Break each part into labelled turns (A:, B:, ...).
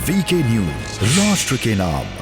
A: VK news, राष्ट्र के नाम।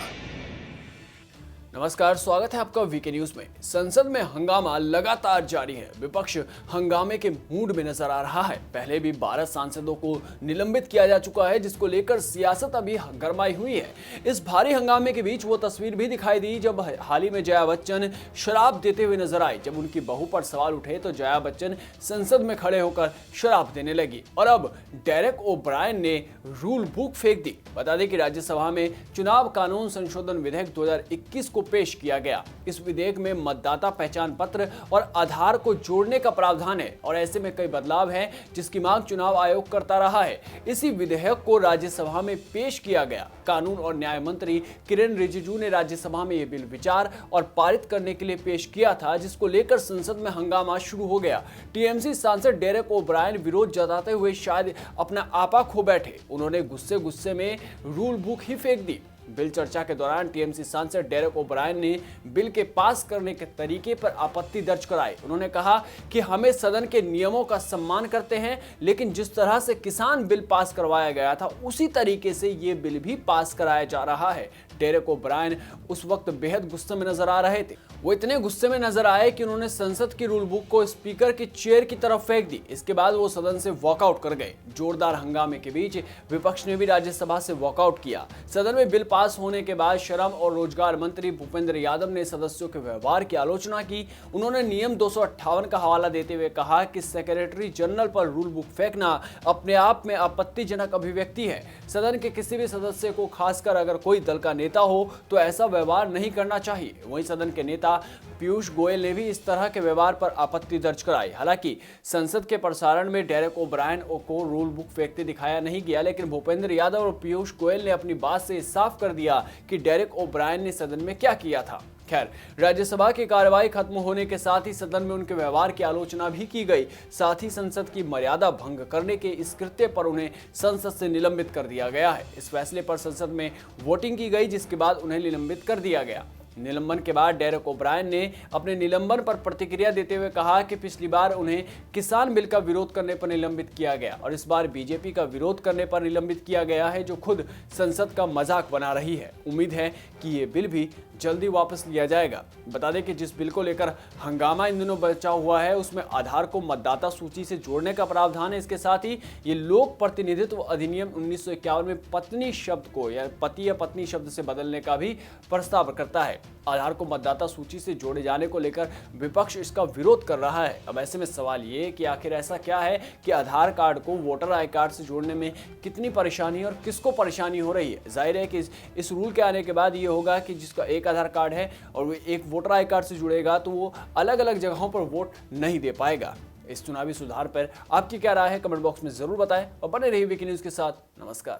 B: नमस्कार, स्वागत है आपका वीके न्यूज में। संसद में हंगामा लगातार जारी है। विपक्ष हंगामे के मूड में नजर आ रहा है। पहले भी 12 सांसदों को निलंबित किया जा चुका है, जिसको लेकर सियासत अभी गरमाई हुई है। इस भारी हंगामे के बीच वो तस्वीर भी दिखाई दी जब हाल ही में जया बच्चन शराब देते हुए नजर आई। जब उनकी बहू पर सवाल उठे तो जया बच्चन संसद में खड़े होकर शराब देने लगी और अब डेरेक ओब्रायन ने रूल बुक फेंक दी। बता दें कि राज्यसभा में चुनाव कानून संशोधन विधेयक 2021 को पेश किया गया। इस विधेयक में मतदाता पहचान पत्र और आधार को जोड़ने का प्रावधान है और ऐसे में कई बदलाव हैं जिसकी मांग चुनाव आयोग करता रहा है। इसी विधेयक को राज्यसभा में पेश किया गया। कानून और न्याय मंत्री किरेन रिजिजू ने राज्यसभा में यह बिल विचार और पारित करने के लिए पेश किया था, जिसको लेकर संसद में हंगामा शुरू हो गया। टीएमसी सांसद डेरेक ओब्रायन विरोध जताते हुए शायद अपना आपा खो बैठे। उन्होंने गुस्से में रूल बुक ही फेंक दी। बिल चर्चा के दौरान टीएमसी सांसद डेरेक ओब्रायन ने बिल के पास करने के तरीके पर आपत्ति दर्ज कराई। उन्होंने कहा कि हमें सदन के नियमों का सम्मान करते हैं, लेकिन जिस तरह से किसान बिल पास करवाया गया था उसी तरीके से ये बिल भी पास कराया जा रहा है। डेरेक ओब्रायन उस वक्त बेहद गुस्से में नजर आ रहे थे। वो इतने गुस्से में नजर आए कि उन्होंने संसद की रूल बुक को स्पीकर की चेयर की तरफ फेंक दी। इसके बाद वो सदन से वॉकआउट कर गए। जोरदार हंगामे के बीच विपक्ष ने भी राज्यसभा से वॉकआउट किया। सदन में बिल पास होने के बाद श्रम और रोजगार मंत्री भूपेंद्र यादव ने सदस्यों के व्यवहार की आलोचना की। उन्होंने नियम 258 का हवाला देते हुए कहा कि सेक्रेटरी जनरल पर रूल बुक फेंकना अपने आप में आपत्तिजनक अभिव्यक्ति है। सदन के किसी भी सदस्य को, खासकर अगर कोई दल का नेता हो, तो ऐसा व्यवहार नहीं करना चाहिए। वहीं सदन के नेता पीयूष गोयल ने भी इस तरह के व्यवहार पर आपत्ति दर्ज कराई। हालांकि संसद के प्रसारण में डेरेक ओब्रायन को रूल बुक फेंकते दिखाया नहीं गया, लेकिन भूपेंद्र यादव और पीयूष गोयल ने अपनी बात से साफ कर दिया कि डेरेक ओब्रायन ने सदन में क्या किया था। खैर, राज्यसभा की कार्यवाही खत्म होने के साथ ही सदन में उनके व्यवहार की आलोचना भी की गई। साथ ही संसद की मर्यादा भंग करने के इस कृत्य पर उन्हें संसद से निलंबित कर दिया गया है। इस फैसले पर संसद में वोटिंग की गई, जिसके बाद उन्हें निलंबित कर दिया गया। निलंबन के बाद डेरेक ओब्रायन ने अपने निलंबन पर प्रतिक्रिया देते हुए कहा कि पिछली बार उन्हें किसान बिल का विरोध करने पर निलंबित किया गया और इस बार बीजेपी का विरोध करने पर निलंबित किया गया है, जो खुद संसद का मजाक बना रही है। उम्मीद है कि ये बिल भी जल्दी वापस लिया जाएगा। बता दें कि जिस बिल को लेकर हंगामा इन दिनों बचा हुआ है उसमें आधार को मतदाता सूची से जोड़ने का प्रावधान है। इसके साथ ही ये लोक प्रतिनिधित्व अधिनियम 1951 में पत्नी शब्द को या पति या पत्नी शब्द से बदलने का भी प्रस्ताव करता है। आधार को मतदाता सूची से जोड़े जाने को लेकर विपक्ष इसका विरोध कर रहा है। अब ऐसे में सवाल ये कि आखिर ऐसा क्या है कि आधार कार्ड को वोटर आई कार्ड से जोड़ने में कितनी परेशानी और किसको परेशानी हो रही है। जाहिर है कि इस रूल के आने के बाद ये होगा कि जिसका एक आधार कार्ड है और वो एक वोटर आई कार्ड से जुड़ेगा तो वो अलग अलग जगहों पर वोट नहीं दे पाएगा। इस चुनावी सुधार पर आपकी क्या राय है, कमेंट बॉक्स में जरूर बताएं और बने रहिए वीके न्यूज के साथ। नमस्कार।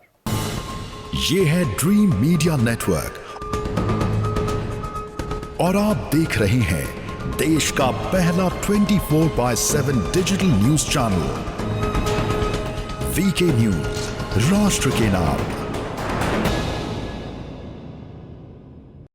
A: ये है ड्रीम मीडिया नेटवर्क और आप देख रहे हैं देश का पहला 24/7 digital news channel VK news, राष्ट्र के नाम।